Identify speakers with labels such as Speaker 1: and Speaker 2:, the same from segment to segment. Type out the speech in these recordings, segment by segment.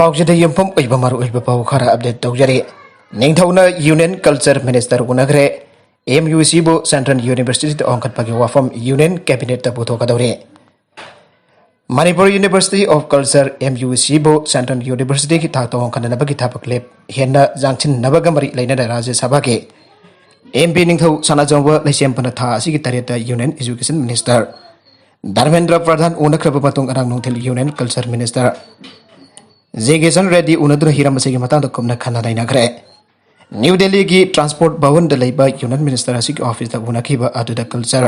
Speaker 1: पाउजद यमफम ओइबा मरुइबा पाउ खरा अपडेट तौजरी निंगथौना यूनियन कल्चर मिनिस्टर उनग्रे एमयूसी बो सेंट्रल यूनिवर्सिटी ओंखटपगी वाफम यूनियन कैबिनेट पुथोकदौरे Manipur university of culture MUC बो सेंट्रल यूनिवर्सिटी की थाक ओंखननबगी थापक लेप हेन्ना जांगचिननबगा मरि लैना राज्य सभा के एमपी निंगथौ सनाजंब लैसेमपना था असिगी तरेता union education minister Dharmendra Pradhan उनख्रब मतुंग अरांग नोंथिल यूनियन कल्चर मिनिस्टर जेगेसन रेड्डी उनदुना हिराम से मतंग कुमना खना नाइनाग्रे न्यू दिल्ली की ट्रांसपोर्ट भवन लेबा यूनियन मिनिस्टर असिगी ऑफिस उनखिबा अदुदा कल्चर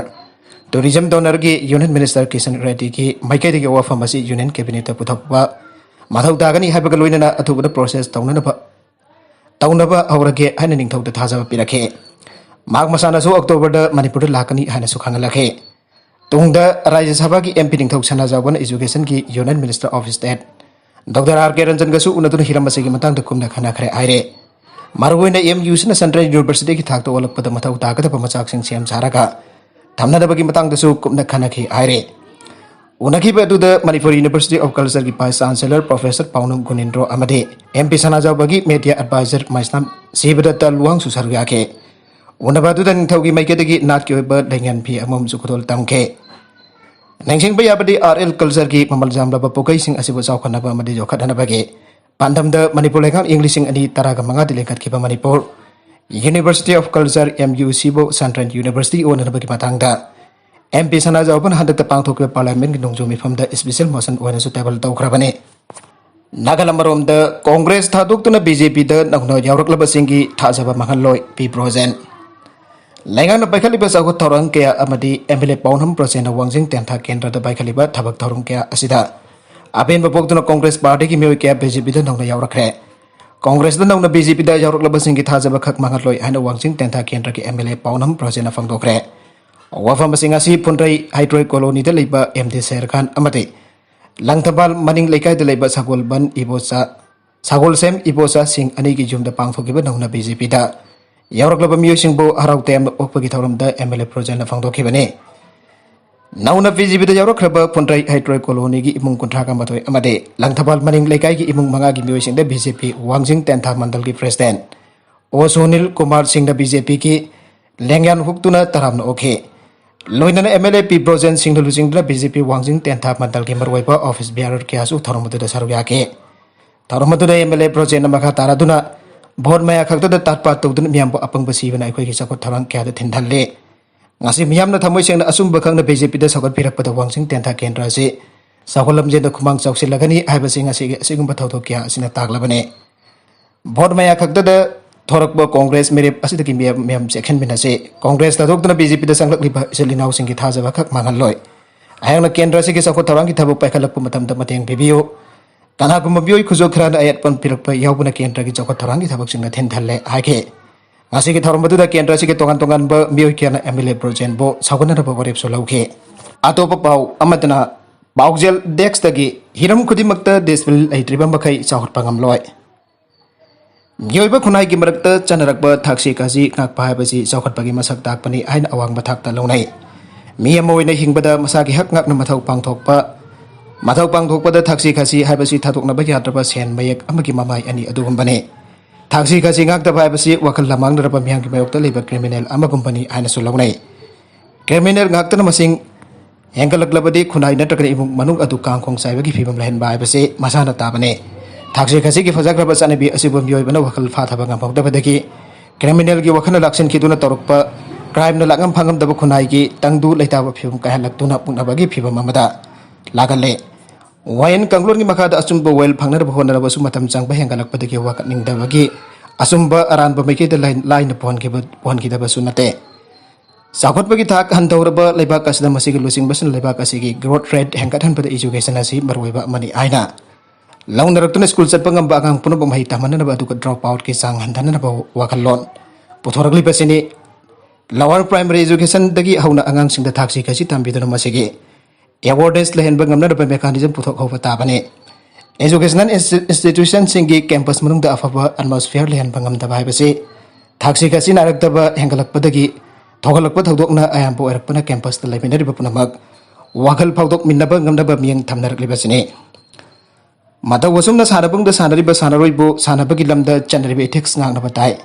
Speaker 1: टूरिज्म डोनर की यूनियन मिनिस्टर किशन रेड्डी की माइकैदगी वाफम असी यूनियन कैबिनेट पुथोकबा मथौ तागनी हाइबगा लोइनना अथुबदा प्रोसेस तौनबा हौरगे हाइना निंगथौदा थाजाबा पिरखे माग मसानासु अक्टोबर मणिपुर लाकनी हाइना सुखांगलखे तुंगदा राज्य सभा की एमपी निंगथौ सनाजावन एजुकेशन की union minister of state doctor R K Ranjan गसु उनदुन हिरम से मतंग कुमना खना खरे आइरे मारुइना एमयूसी सेंट्रल यूनिवर्सिटी की थाक ओलपद मथौ तागदब मचाकसिंग सेम सारागा थमनदबगी मतंगदसु कुमना खनाखि आइरे उनखिब अदुदा मणिपुर यूनिवर्सिटी ऑफ कल्चर की vice chancellor professor Paonam Gunindro अमदे एमपी सनाजावगी मीडिया एडवाइजर माइस्नाम सिबदत्ता लुवांग सुसरगाके उनबादुदा निंगथौगी माइकेदगी नाटकी ओइबा लैंगन फी अमम सुखदोल तमखे नंगसिंग याबदी आरएल कल्चर की ममल जामलबा पोकैसिंग असिबो चावखनबा अमदि जोखदनबगे पांडमदा मणिपुर लेखां इंग्लिशिंग अनि तरागा मंगादि लेखतखिबा Manipur university of culture MUC बो सेंट्रल यूनिवर्सिटी ओननबगी मतंगदा एमपी सनाजावबन हदत पांगथोकबा पार्लियामेंट की नोंजो मिफमदा स्पेशल मोशन ओनसु टेबल तौखरबने नागालमरोमदा कांग्रेस थादोक्तुना बीजेपी दा नगनो यावरकलबसिंगी थाजबा मंगलोय पी प्रोजेन लैंगान पाइखलिबा चागो थौरंग के अमदी एमएलए पौनम प्रोजेन वांजिंग तेंथा केंद्र पाइखलिबा थबक थौरंग के असिदा अबेन बपोक्तुना कांग्रेस पार्टी की मेय के बीजेपी दा नौना यावरखरे कांग्रेस दा नौना बीजेपी दा यावरकलबसिंगी थाजबा खक मंगलोय हाइना वांजिंग तेंथा केंद्र के एमएलए पौनम प्रोजेन फंगदोखरे वाफम सिंगासी पुनरई हाइड्रोय कॉलोनी दा लेबा एमडी शेर खान अमदी लंगथबाल मनिंग लेकाय दा लेबा सागोलबन इबोसा सागोलसेम इबोसा सिंह अनी की जुमदा पांगथोकिबा नौना बीजेपी दा यावरकलब मियोसिंगबो हराव तेम ओकपगी थौरमदा एमएलए प्रोजेन फंगदोखिबने नौना बीजेपी दा यावरखरब पुनरई हाइड्रोय कॉलोनी की इमुंग कुंथ्रागा मथोय अमदे लंगथबाल मनिंग लेकाय की इमुंग मंगा की मियोसिंगदा बीजेपी वांजिंग तेंथा मंडल की प्रेसिडेंट ओ सुनील कुमार सिंह बीजेपी की लेंग्यान हुक्तुना तरामना ओखे लोइनना एमएलए पी प्रोजेन सिंह लुजिंगदा बीजेपी वांजिंग तेंथा मंडल की मरवाइबा ऑफिस बियारर क्यासु थौरमदुदा सरुयाके थौरमदुदा एमएलए प्रोजेन मखा तारादुना भोट मया खक्तदा ताटपा तौदुन मियामबो अपंग सिबना अखोइगी चाखोट थौरंग क्यादा थिनथल्ले ngasi miyamna thamoi sengna asumba khangna BJP da sagot phirakpada wangsing tentha kendra se sagolam je da khumang chausilagani haiba singa se sigumba thauthok kya asina taglabane vote मया खक्तदा थोरकबा कांग्रेस मेरे असिदकी मियाम section बिना से कांग्रेस दा दोक्तना BJP दा संगलकलिबा इसलिनाउ सिंगी थाजबा खक मांगलोय आयंगना केंद्र से के साखो थौरंग की थबक पाइखलकप मतम दा मतेंग बिबियो कनागुम बियोय खुजो खराना आयत पन पिरकप यावबना केंद्र की चौको थौरंग की थबक सिंगना थिनथल्ले हाके ngasi ki thormadu da kendra si ke tongan tongan ba miyoy kyana MLA project bo sagona ba warep so lauke atopa pau amatna baujel dex tagi hiram khudimakta desbil aitriba makai chahot pangam loi miyoy ba khunai ki marakta chanarak ba thaksi kaji ngak pa ba si chawkhat pagi masak tak pani ain awang ba thak ta lonai mi amoi na hingbada masa ki hak ngak na mathau pangthok pa da thaksi khasi hai ba si thatok na ba yatra ba sen mayek amagi mamai ani adugum bane थाक्सी खासी ngakta basi wakal lamang daraba miyang ki mayokta leba criminal ama company aina so lawnai criminal ngakta na masing hengkalaklabadi khunai natrakani imung manung adu kangkhong saibagi phibam lahen bai base masana tabane थाक्सी खासी की fajagraba sanabi asibu miyoi bana wakal fa thaba ngam phokda badagi criminal ki wakhana laksin khiduna torokpa crime na langam phangam daba khunai ki tangdu leitaba phibum kahalaktuna punabagi phibam amada lagalle wayan kanglor ni makada asumba wel phangnar bahona basu matam changba hengalak padagi wakat ningdabagi asumba aran ba meke da line pon ki da basu nate sakhot bagi thak handorba leba kasda masigi losing basan leba kasigi growth rate hengkat han pada education asi marwaiba mani aina launaraktuna school chat pangam ba ang puno bamhai tamana ba du drop out ki sang handana ba wakalon puthorakli pasini lower primary education dagi hauna angang singda thaksi kasi tambiduna masigi awareness lehen bangamna da mechanism puthok hoba tabane educational institution singi campus manung da afaba atmosphere lehen bangam da bai base thaksi kasi narak da ba hengalak padagi thogalak pa thodok na ayam po erak pana campus da laimena riba punamak wakal phawdok minna ba ngamna ba miyang thamnarak liba sine Mata wasum na sanabung da sanariba sanaroibu sanabagi lamda chanariba ethics ngang na batai.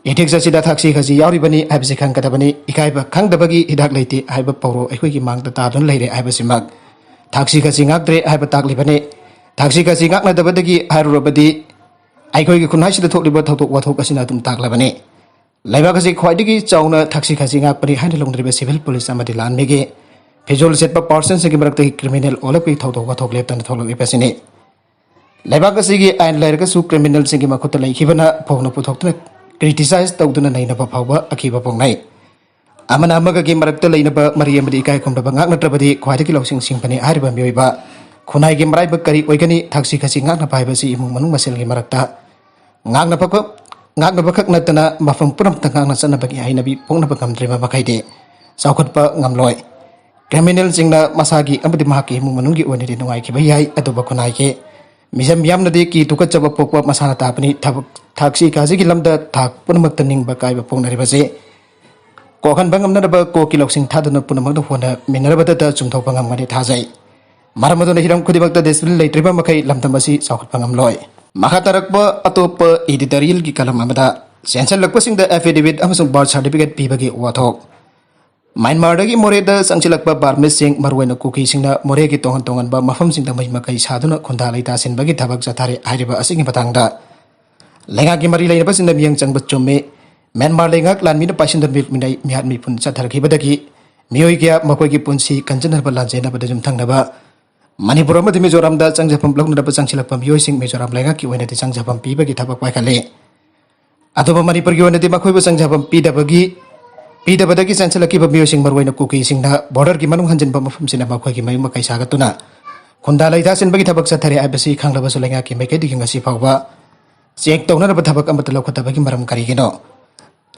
Speaker 1: Ethics asida thaksi khasi yauribani aibse khangkadabani ikaiba khangdabagi hidak leiti aiba pauro aikoi mangda tadun leire aiba simak. Thaksi khasi ngakdre aiba taklibani. Thaksi khasi ngakna dabadagi harurabadi aikoi khunhaisida thokliba thotok wathok asina tum taklabani. Laiba khasi khwaidigi chauna thaksi khasi ngakpani haina longdriba civil police amadi lanmege Fijol setpa person segi marakta criminal olapki thotok wathok leptan tholok ipasini. Laiba khasi ain lairga su criminal segi makhota laikhibana phogna puthokna criticize tawduna naina phawba akiba pongnai. Amana amaga gi marakta lainaba mari amadi kai khomdaba ngak natrabadi khwaidagi lawsing singpani ariba mioiba khunai gi maraiba kari oigani thaksi khasi ngak na paibasi imung manung masel gi marakta ngak na phakop ngak na bakhak natana mafam puram tangang na sanabagi ainabi pongna bakamdreba bakaide saukhatpa ngamloi criminal singna masagi amadi mahaki imung manunggi onidi nungai ki bayai atuba khunai ke misam yamnadi ki tukachaba pokwa masana tapani thaksi khasi gi lamda thak punamak taning bakai ba pongnari base Kokan bangam na ba ko kiloksing thaduna punamak da hona minarabata ta chumthok bangam ngani thajai Maramadona hiram khudibakta discipline leitriba makai lamdamasi saukhat bangam loi Makatarakba atop editorial ki kalam amada sensor lakpasing da affidavit amasung birth certificate pibagi wathok Myanmar dagi more da sangchilakpa barmis sing marwaina kuki singna more ki tongan tongan ba mafam sing da mai makai saduna khunda leita sin bagi thabak jathare airiba asing patangda lenga ki mari leina pasin da miyang changba chomme Myanmar lengak lan mina pasin da mil minai mihat mi pun chathar ki badagi miyoi kya makoi ki punsi kanjana ba lanjena ba dajum thangna ba Manipur amadi Mizoram da changjapam blok na changchilakpam miyoi sing Mizoram lenga ki oina ti changjapam pi bagi thabak paikale Atoba Manipur ki oina ti makhoi ba changjapam pi da bagi Pidabadagi sansalaki ba miyoi sing marwaina kuki sing na border ki manung hanjen ba mafum sina makhoi ki mayu makai sagatuna khunda laita sin bagi thabak sathare abasi khanglaba sulenga ki meke digi ngasi phawba check tawna ba thabak amata lokhata bagi maram kari gino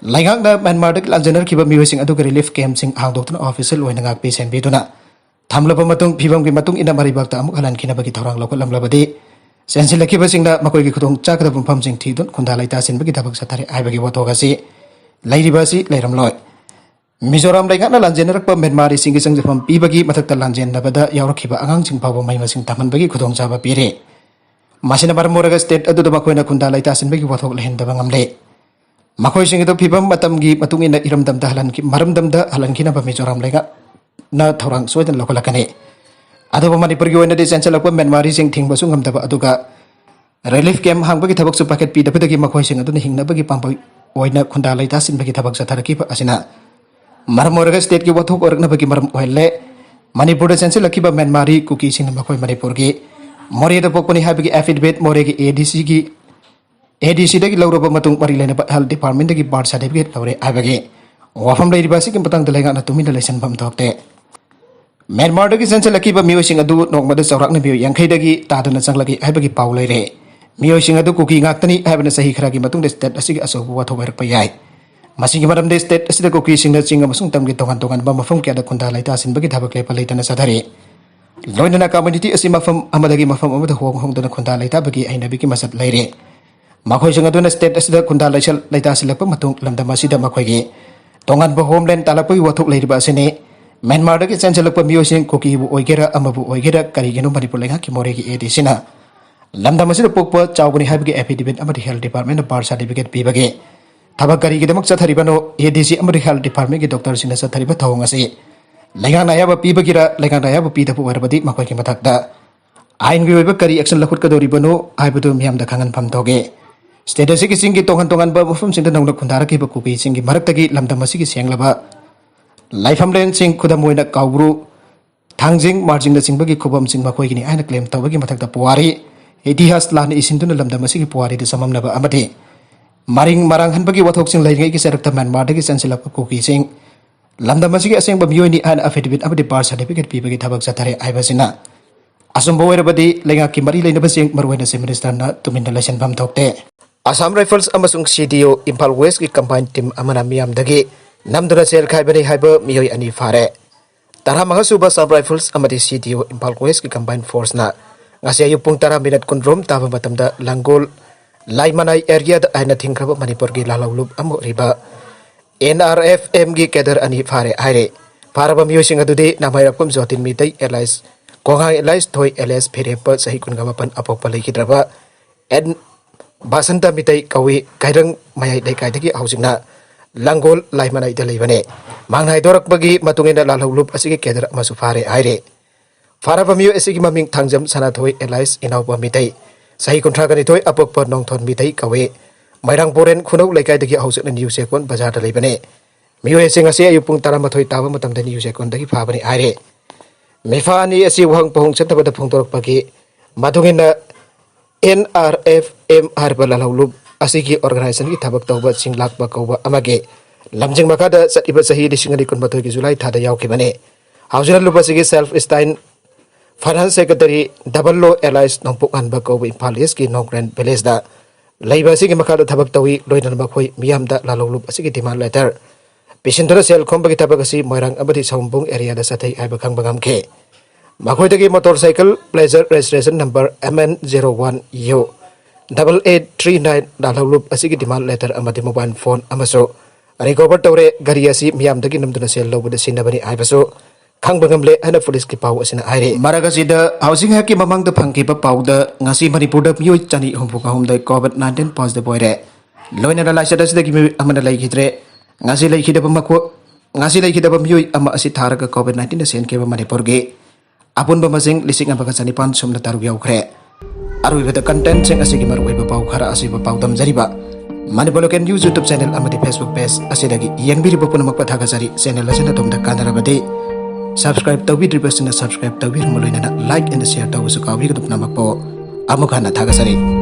Speaker 1: Laingak da Myanmar dak lanjanar ki ba miyoi sing adu relief camp sing hangdoktuna official oina ngak pe sen biduna Thamlaba matung phibam ki matung ina mari bakta amuk halan kina bagi thorang lokol lamlabadi sensilaki ba singna makoi ki khudong chakda bumpham sing thidun khunda laita sin bagi thabak sathare ai bagi watogasi lairibasi lairamloi Mizoram laingak na lanjenarak pa Myanmar sing gisang jafam pi bagi mathakta lanjen nabada yaurakhiba angang sing phawba mai masing taman bagi khudong chaba pire masina barmoraga state adu da makoina khunda laita sin bagi wathok lehen da ngamle makhoi sing do phibam matam gi matung ina iram dam da halan ki maram dam da halan kina ba Mizoram laingak na thorang soidan lokolakane adu Manipur gi oina de sensalak pa Myanmar sing thingba su ngamdaba aduga relief camp hangbagi thabak su paket pi da pedagi makhoi sing adu hingna bagi pampai oina khunda laita sin bagi thabak satharaki pa asina Marmoraga state ki wathok orakna bagi maram oile Manipur da sensalaki ba Myanmari kuki sing makhoi Manipur gi more da pokoni habigi affidavit more gi ADC dagi lauroba matung mari lena health department dagi birth certificate laure abagi wafam leiribasi ki patang dalenga na tumin da lesson bam thokte Myanmar dagi sensalaki ba miyoi sing adu nokmada chawrakna biyo yangkhai dagi taduna changlagi habagi paw leire miyoi sing adu kuki ngaktani habana sahi kharagi matung de state asigi asobu wathok werpa yai Masing maram de state asida kuki sing na chinga masung tamgi tongan ba mafam kya da khunda laita sin bagi thabak lepa leitana sadhare loinana community asi mafam amadagi mafam amada hong hong dana khunda laita bagi aina bigi masat leire makhoi sing aduna state asida khunda laisal laita silakpa matung lamdam asida makhoi gi tongan ba homeland talapui wathok leiriba asine Myanmar dagi chanjalakpa miyoi sing kuki bu oigera amabu oigera karigeno Manipur lenga ki more gi edi sina lamdam asida pokpa chawgani habigi affidavit amadi health department birth certificate pibagi Thabak kari gidamak chatharibano ADC amadi health department ki doctor sina chathariba thawng asi lenga nayaba pibagira lenga nayaba pidapu warabadi makhoi ki mathakda ain gi oiba kari action lakhut kadoribano aibadu miyam da khangan pham thoge state asi ki sing ki tongan tongan ba mafum sing da nongna khundara ki ba kupi sing ki maraktagi lamdam asi ki senglaba laifam len sing khudam oina kaubru thangjing marjing da singbagi khubam sing makhoi ki ni aina claim tawbagi mathakda puari itihas lan isinduna lamdam asi ki puari de samamnaba amati Maring marang han bagi wathok sing laingai ki serakta Myanmar dagi sensilak kuki sing lamdam asigi aseng ba miyoi ni an affidavit abadi birth certificate pi bagi thabak sathare aibasina asumbo werabadi lenga ki mari leina basing marwaina se minister na tuminda lesson bam thokte Assam Rifles amasung CDO Imphal West ki combined team amana miyam dagi namdura sel khaibani haiba miyoi ani fare tarha mahasuba Assam Rifles amadi CDO Imphal West ki combined force na ngasi ayu pung tara minute kunrom taba matamda Langol Laimanai area da aina thingkraba Manipur gi lalaulub amu riba NRFM gi kedar ani fare aire faraba miyoi sing adude namairapkum jotin mitai allies Konghai Elias Thoi LS Phirepa Sahi Kungamapan Apopa Lekidraba and Basanta Mitai Kawi Kairang Mayai Dekaidaki Housingna Langol Laimana Italivane Mangnai Dorak Bagi Matungina Lalulup Asiki Kedra Masufare Aire Farabamio Esiki Maming Tangjam Sanathoi Elias Inaupa Mitai Sahi Contraganitoi Apopa Nongton Mitai Kawi Mairang Poren Kuno Lekaidaki Housing and Yusekon Bazar Libane Mio Singasi Ayupung Taramathoi Tawa Matam than Yusekon Daki Pabani Aire Mifani Asi Wang Pong Santa Pungtor Pagi Matungina NRFM Harbalalaulub Asiki Organization Tabak Taubat Singlak Bakova Amage Lamjing Makada Sat Iba Sahi Singari Kunbatoki Zulai Tada Yaukibane Hausina Lubasiki Self Stein Finance Secretary Double Allies Nongpukan Bakova Impaliski Nongren Belesda Labor Siki Makada Tabak Tawi Loidan Bakoi Miamda Lalulub Asiki Demand Letter Pisindra Sel Kombaki Tabakasi Moirang Abati Saumbung area the Satai Ibakang Bagamke Makoitagi motorcycle pleasure registration number MN01U 8839 Lalulup Asiki demand letter amati mobile phone amaso recover tore gariasi miamdagi namduna sel lobud sinabani aibaso Kangbangamle hana police ki pau asina aire Maragasida housing haki mamang the pangki pa pau da ngasi manipur da miyo chani humpuka humda COVID-19 positive boyre loina da laisa da sida ki amana lai khidre ngasi lai khida pamako ngasi lai khida pamiyo ama asi tharaga COVID-19 da sen ke manipur ge Apun bamasing lising ang pagkasanipan sum na taruyaw kre. Aru iba the content sing asigi maruay bapaw kara asi bapaw damzariba. Manipoloken news YouTube channel amati Facebook page asidagi yang biri bapo na magpathagasari channel asin na tumda kanarabadi. Subscribe tawi request na subscribe tawi rumuloy na like and share tawi sukawi kutup na magpo. Amukha na thagasari.